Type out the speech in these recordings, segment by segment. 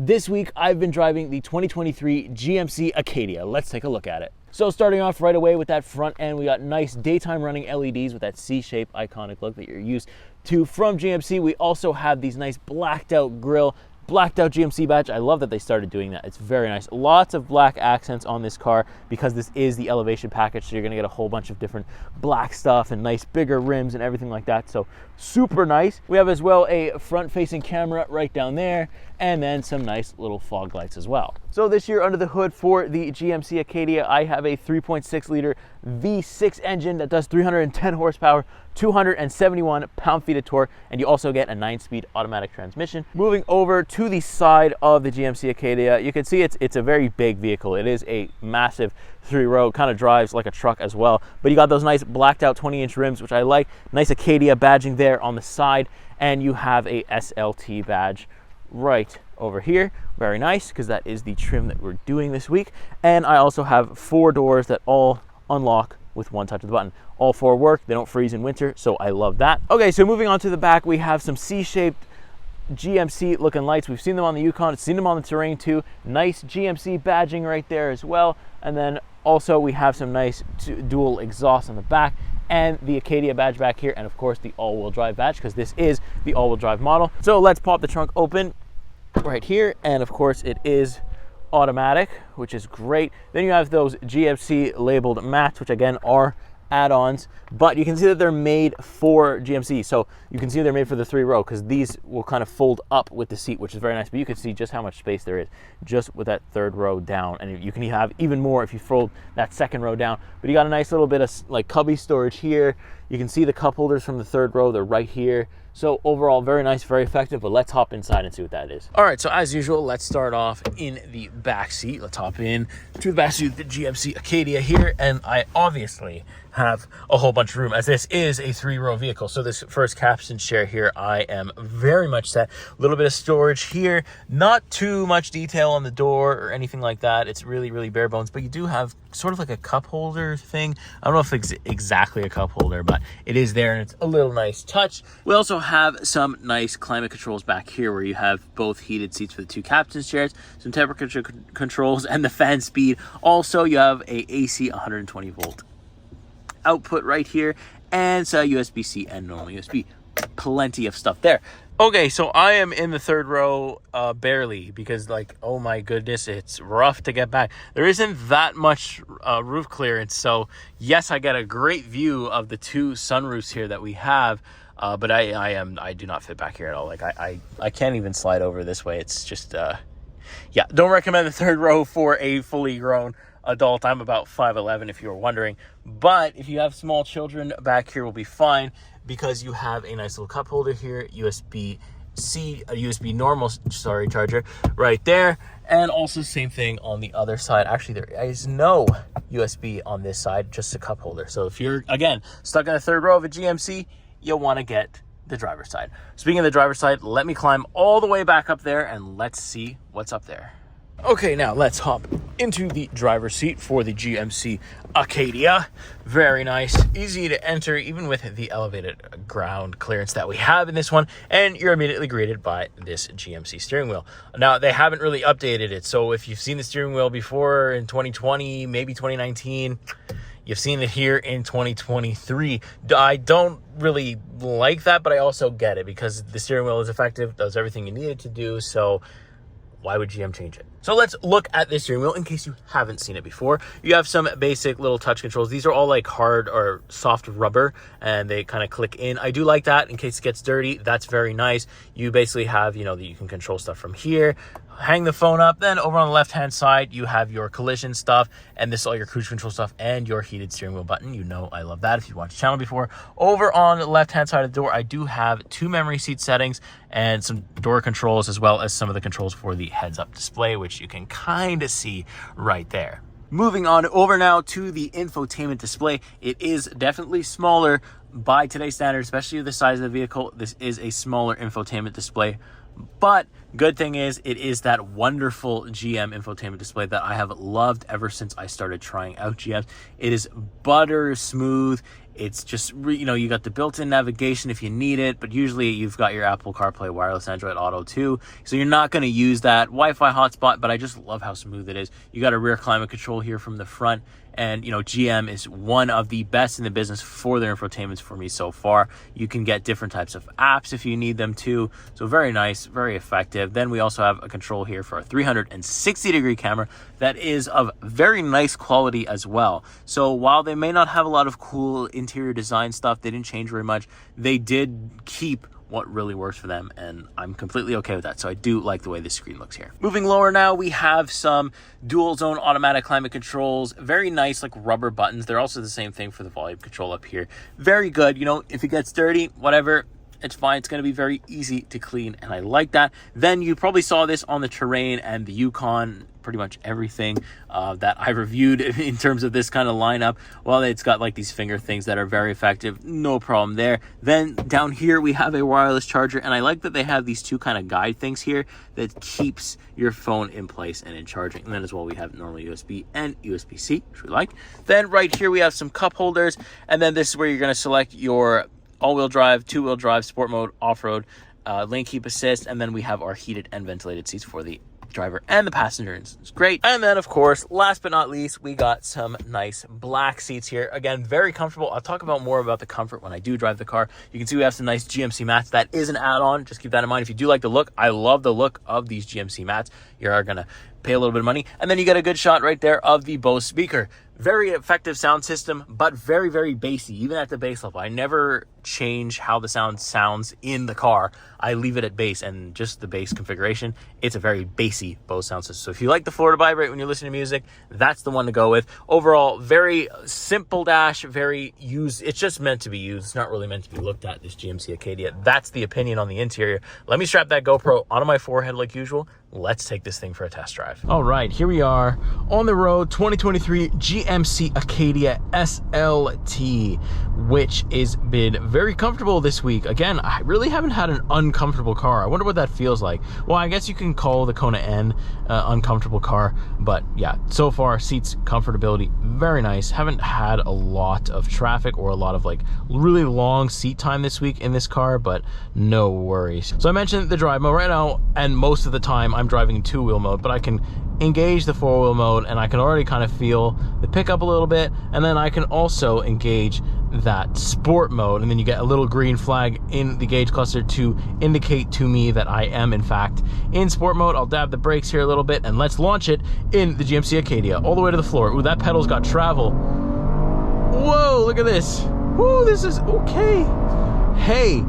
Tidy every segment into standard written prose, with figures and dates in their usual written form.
This week, I've been driving the 2023 GMC Acadia. Let's take a look at it. So starting off right away with that front end, we got nice daytime running LEDs with that C-shaped iconic look that you're used to from GMC. We also have these nice blacked out grille, blacked out GMC badge. I love that they started doing that. It's very nice. Lots of black accents on this car because this is the elevation package, so you're gonna get a whole bunch of different black stuff and nice bigger rims and everything like that. So super nice. We have as well a front facing camera right down there, and then some nice little fog lights as well. So this year under the hood for the GMC Acadia, I have a 3.6 liter V6 engine that does 310 horsepower, 271 pound-feet of torque, and you also get a 9-speed automatic transmission. Moving over to the side of the GMC Acadia, you can see it's a very big vehicle. It is a massive 3-row, kind of drives like a truck as well, but you got those nice blacked out 20-inch rims, which I like. Nice Acadia badging there on the side, and you have a SLT badge right over here. Very nice, because that is the trim that we're doing this week. And I also have 4 doors that all unlock with one touch of the button. All 4 work, they don't freeze in winter, so I love that. Okay, so moving on to the back, we have some C-shaped GMC looking lights. We've seen them on the Yukon, seen them on the Terrain too. Nice GMC badging right there as well. And then also we have some nice dual exhaust on the back, and the Acadia badge back here, and of course the all-wheel drive badge, because this is the all-wheel drive model. So let's pop the trunk open right here, and of course it is automatic, which is great. Then you have those GMC labeled mats, which again are add-ons, but you can see that they're made for GMC. So you can see they're made for the 3-row, because these will kind of fold up with the seat, which is very nice. But you can see just how much space there is just with that 3rd row down, and you can have even more if you fold that 2nd row down. But you got a nice little bit of like cubby storage here. You can see the cup holders from the 3rd row, they're right here. So overall, very nice, very effective, but let's hop inside and see what that is. All right, so as usual, let's start off in the back seat. Let's hop in to the back seat of the GMC Acadia here, and I obviously have a whole bunch of room, as this is a 3-row vehicle. So this first captain chair here, I am very much set. A little bit of storage here, not too much detail on the door or anything like that. It's really, really bare bones, but you do have sort of like a cup holder thing. I don't know if it's exactly a cup holder, but it is there, and it's a little nice touch. We also have some nice climate controls back here, where you have both heated seats for the 2 captain's chairs, some temperature controls, and the fan speed. Also, you have a AC 120 volt output right here, and so USB-C and normal USB. Plenty of stuff there. Okay, so I am in the 3rd row barely, because like, oh my goodness, it's rough to get back. There isn't that much roof clearance, so yes, I get a great view of the 2 sunroofs here that we have, but I do not fit back here at all. Like I can't even slide over this way. It's just yeah, don't recommend the 3rd row for a fully grown adult. I'm about 5'11", if you were wondering, but if you have small children, back here will be fine, because you have a nice little cup holder here, USB-C, a USB normal charger right there, and also same thing on the other side. Actually, there is no USB on this side, just a cup holder. So if you're, again, stuck in the 3rd row of a GMC, you'll want to get the driver's side. Speaking of the driver's side, let me climb all the way back up there and let's see what's up there. Okay, now let's hop into the driver's seat for the GMC Acadia. Very nice, easy to enter, even with the elevated ground clearance that we have in this one, and you're immediately greeted by this GMC steering wheel. Now, they haven't really updated it, so if you've seen the steering wheel before in 2020, maybe 2019, you've seen it here in 2023. I don't really like that, but I also get it, because the steering wheel is effective, does everything you need it to do, so why would GM change it? So let's look at this steering wheel in case you haven't seen it before. You have some basic little touch controls. These are all like hard or soft rubber, and they kind of click in. I do like that in case it gets dirty. That's very nice. You basically have, you know, that you can control stuff from here. Hang the phone up. Then over on the left-hand side, you have your collision stuff, and this is all your cruise control stuff and your heated steering wheel button. You know I love that if you watched the channel before. Over on the left-hand side of the door, I do have 2 memory seat settings and some door controls, as well as some of the controls for the heads-up display, which you can kind of see right there. Moving on over now to the infotainment display. It is definitely smaller by today's standards, especially the size of the vehicle. This is a smaller infotainment display, but good thing is it is that wonderful GM infotainment display that I have loved ever since I started trying out GM. It is butter smooth. It's just, you know, you got the built-in navigation if you need it, but usually you've got your Apple CarPlay wireless Android Auto too, so you're not going to use that Wi-Fi hotspot, but I just love how smooth it is. You got a rear climate control here from the front, and you know, GM is one of the best in the business for their infotainments for me so far. You can get different types of apps if you need them too, so very nice, very effective. Then we also have a control here for a 360-degree camera that is of very nice quality as well. So while they may not have a lot of cool interior design stuff, they didn't change very much, they did keep what really works for them, and I'm completely okay with that. So I do like the way this screen looks here. Moving lower now, we have some dual zone automatic climate controls, very nice like rubber buttons. They're also the same thing for the volume control up here. Very good. You know, if it gets dirty, whatever, it's fine. It's going to be very easy to clean, and I like that. Then you probably saw this on the Terrain and the Yukon, pretty much everything that I reviewed in terms of this kind of lineup. Well, it's got like these finger things that are very effective, no problem there. Then down here we have a wireless charger, and I like that they have these two kind of guide things here that keeps your phone in place and in charging. And then as well we have normal USB and USB-C, which we like. Then right here we have some cup holders, and then this is where you're going to select your all-wheel drive, two-wheel drive, sport mode, off-road, lane keep assist, and then we have our heated and ventilated seats for the driver and the passenger. It's great. And then of course, last but not least, we got some nice black seats here. Again, very comfortable. I'll talk about more about the comfort when I do drive the car. You can see we have some nice GMC mats. That is an add-on. Just keep that in mind. If you do like the look, I love the look of these GMC mats. You are gonna pay a little bit of money. And then you get a good shot right there of the Bose speaker. Very effective sound system, but very, very bassy, even at the bass level. I never change how the sound sounds in the car. I leave it at bass, and just the bass configuration, it's a very bassy Bose sound system. So if you like the floor to vibrate when you're listening to music, that's the one to go with. Overall, very simple dash, very used. It's just meant to be used. It's not really meant to be looked at, this GMC Acadia. That's the opinion on the interior. Let me strap that GoPro onto my forehead like usual. Let's take this thing for a test drive. All right, here we are on the road, 2023 GMC Acadia SLT, which has been very comfortable this week. Again, I really haven't had an uncomfortable car. I wonder what that feels like. Well, I guess you can call the Kona N uncomfortable car, but yeah, so far, seats, comfortability, very nice. Haven't had a lot of traffic or a lot of like really long seat time this week in this car, but no worries. So I mentioned the drive mode right now, and most of the time I'm driving in two-wheel mode, but I can engage the four-wheel mode, and I can already kind of feel the pickup a little bit, and then I can also engage that sport mode, and then you get a little green flag in the gauge cluster to indicate to me that I am in fact in sport mode. I'll dab the brakes here a little bit, and let's launch it in the GMC Acadia all the way to the floor. Ooh, that pedal's got travel. Whoa, look at this. Woo, this is okay. Hey,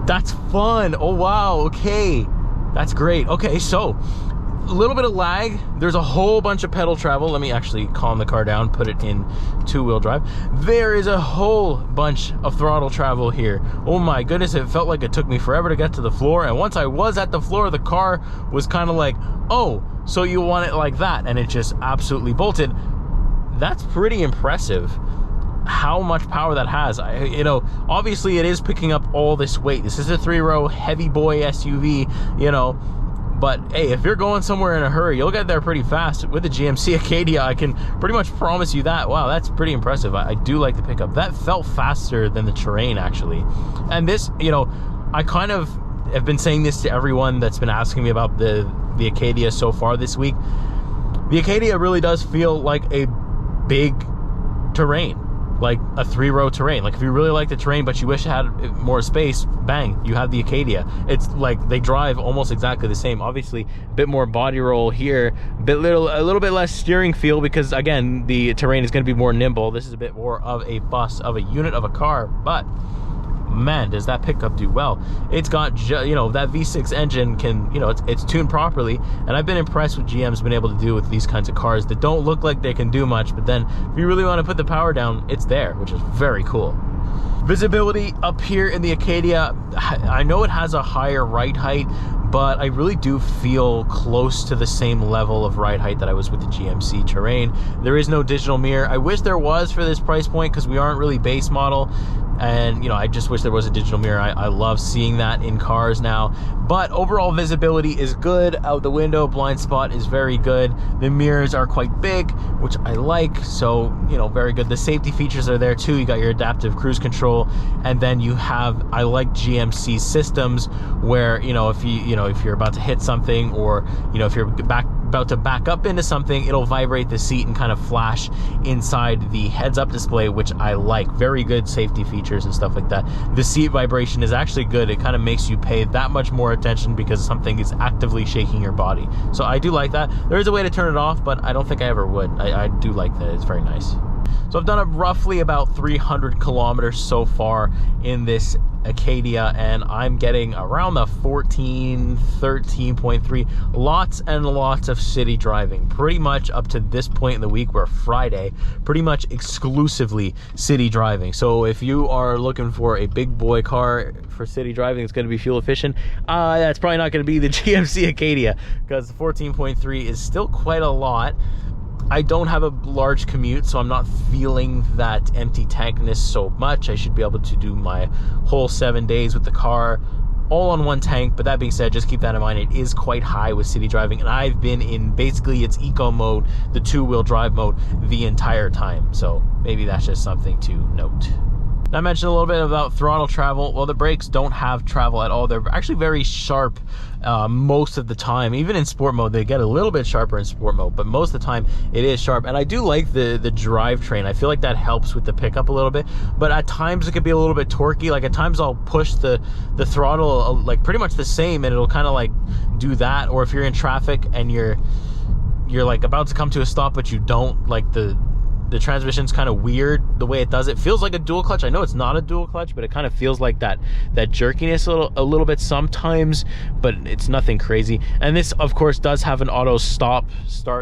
that's fun. Oh wow, okay, that's great. Okay, so a little bit of lag. There's a whole bunch of pedal travel. Let me actually calm the car down, put it in two-wheel drive. There is a whole bunch of throttle travel here. Oh my goodness, it felt like it took me forever to get to the floor, and once I was at the floor, the car was kind of like, oh, so you want it like that, and it just absolutely bolted. That's pretty impressive how much power that has. You know, obviously it is picking up all this weight. This is a 3-row heavy boy SUV, you know, but hey, if you're going somewhere in a hurry, you'll get there pretty fast. With the GMC Acadia, I can pretty much promise you that. Wow, that's pretty impressive. I do like the pickup. That felt faster than the Terrain, actually. And this, you know, I kind of have been saying this to everyone that's been asking me about the Acadia so far this week. The Acadia really does feel like a big Terrain, like a 3-row Terrain. Like if you really like the Terrain but you wish it had more space, bang, you have the Acadia. It's like they drive almost exactly the same. Obviously a bit more body roll here, a little bit less steering feel, because again, the Terrain is going to be more nimble. This is a bit more of a bus, of a unit of a car, but man, does that pickup do well. It's got, you know, that V6 engine can, you know, it's tuned properly, and I've been impressed with GM's been able to do with these kinds of cars that don't look like they can do much, but then if you really want to put the power down, it's there, which is very cool. Visibility up here in the Acadia, I know it has a higher ride height, but I really do feel close to the same level of ride height that I was with the GMC Terrain. There is no digital mirror. I wish there was for this price point, because we aren't really base model. And, you know, I just wish there was a digital mirror. I love seeing that in cars now. But overall visibility is good out the window. Blind spot is very good. The mirrors are quite big, which I like. So, you know, very good. The safety features are there too. You got your adaptive cruise control, and then you have, I like GMC systems where, you know, if you're about to hit something, or, you know, if you're about to back up into something, it'll vibrate the seat and kind of flash inside the heads-up display, which I like. Very good safety features and stuff like that. The seat vibration is actually good. It kind of makes you pay that much more attention because something is actively shaking your body. So I do like that. There is a way to turn it off, but I don't think I ever would. I do like that. It's very nice. So I've done roughly about 300 kilometers so far in this Acadia, and I'm getting around the 13.3. Lots and lots of city driving. Pretty much up to this point in the week, we're Friday, pretty much exclusively city driving. So if you are looking for a big boy car for city driving, it's going to be fuel efficient, that's probably not going to be the GMC Acadia, because 14.3 is still quite a lot. I don't have a large commute, so I'm not feeling that empty tankness so much. I should be able to do my whole 7 days with the car all on one tank. But that being said, just keep that in mind. It is quite high with city driving, and I've been in basically its eco mode, the two-wheel drive mode, the entire time. So maybe that's just something to note. Now, I mentioned a little bit about throttle travel. Well, the brakes don't have travel at all. They're actually very sharp most of the time. Even in sport mode, they get a little bit sharper in sport mode, but most of the time it is sharp. And I do like the drivetrain. I feel like that helps with the pickup a little bit, but at times it could be a little bit torquey. Like at times I'll push the throttle like pretty much the same, and it'll kind of like do that. Or if you're in traffic and you're like about to come to a stop, but you don't, like the transmission's kind of weird the way it does it. Feels like a dual clutch. I know it's not a dual clutch, but it kind of feels like that jerkiness a little bit sometimes, but it's nothing crazy. And this, of course, does have an auto start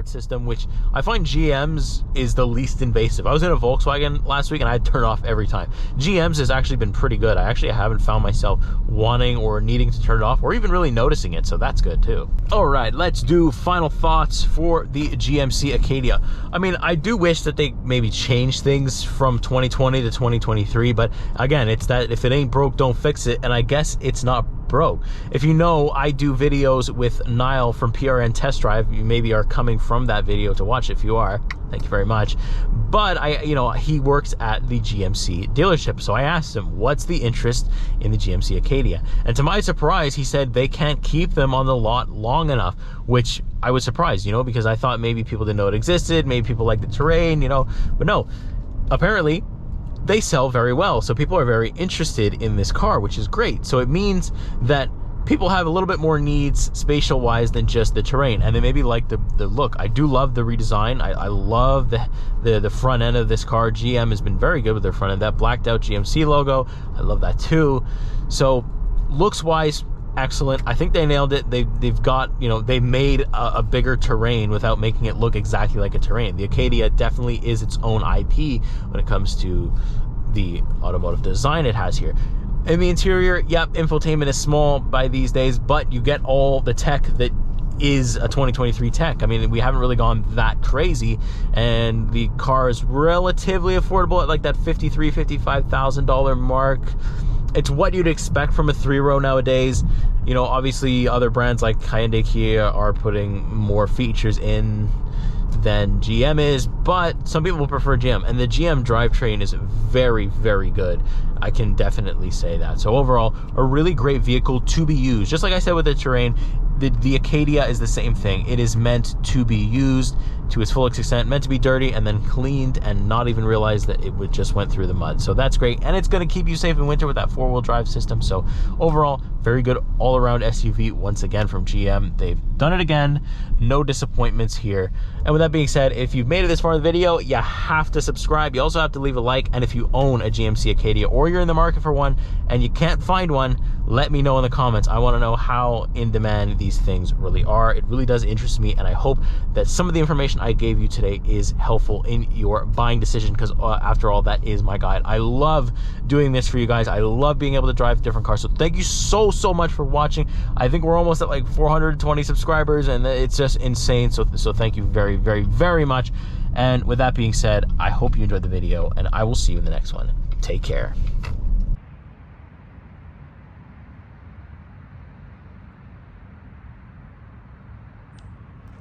system, which I find GM's is the least invasive. I was in a Volkswagen last week and I had to turn it off every time. GM's has actually been pretty good. I actually haven't found myself wanting or needing to turn it off or even really noticing it, so that's good too. All right, let's do final thoughts for the GMC Acadia. I mean, I do wish that they maybe change things from 2020 to 2023, but again, it's that if it ain't broke, don't fix it, and I guess it's not broke. If you know, I do videos with Niall from PRN Test Drive. You maybe are coming from that video to watch it. If you are, thank you very much. But he works at the GMC dealership, so I asked him, what's the interest in the GMC Acadia? And to my surprise, he said they can't keep them on the lot long enough, which I was surprised, because I thought maybe people didn't know it existed, maybe people like the terrain, but no, apparently they sell very well, so people are very interested in this car, which is great. So it means that people have a little bit more needs spatial wise than just the terrain, and they maybe like the look. I do love the redesign. I love the front end of this car. GM has been very good with their front end. That blacked out GMC logo, I love that too. So looks wise, excellent. I think they nailed it. They've got, they made a bigger terrain without making it look exactly like a terrain. The Acadia definitely is its own IP when it comes to the automotive design it has here. In the interior, yep, infotainment is small by these days, but you get all the tech that is a 2023 tech. I mean, we haven't really gone that crazy, and the car is relatively affordable at like that $53,000, $55,000 mark. It's what you'd expect from a 3-row nowadays. Obviously other brands like Hyundai, Kia are putting more features in than GM is, but some people prefer GM, and the GM drivetrain is very, very good. I can definitely say that. So overall, a really great vehicle to be used. Just like I said with the terrain, the Acadia is the same thing. It is meant to be used to its fullest extent, meant to be dirty and then cleaned and not even realize that it just went through the mud. So that's great, and it's going to keep you safe in winter with that 4-wheel drive system. So overall, very good all-around SUV once again from GM. They've done it again. No disappointments here. And with that being said, if you've made it this far in the video, you have to subscribe. You also have to leave a like, and if you own a GMC Acadia or you're in the market for one and you can't find one, let me know in the comments. I want to know how in demand these things really are. It really does interest me, and I hope that some of the information I gave you today is helpful in your buying decision, because after all, that is my guide. I love doing this for you guys. I love being able to drive different cars. So thank you so much for watching. I think we're almost at like 420 subscribers, and it's just insane. So thank you very, very, very much. And with that being said, I hope you enjoyed the video, and I will see you in the next one. Take care.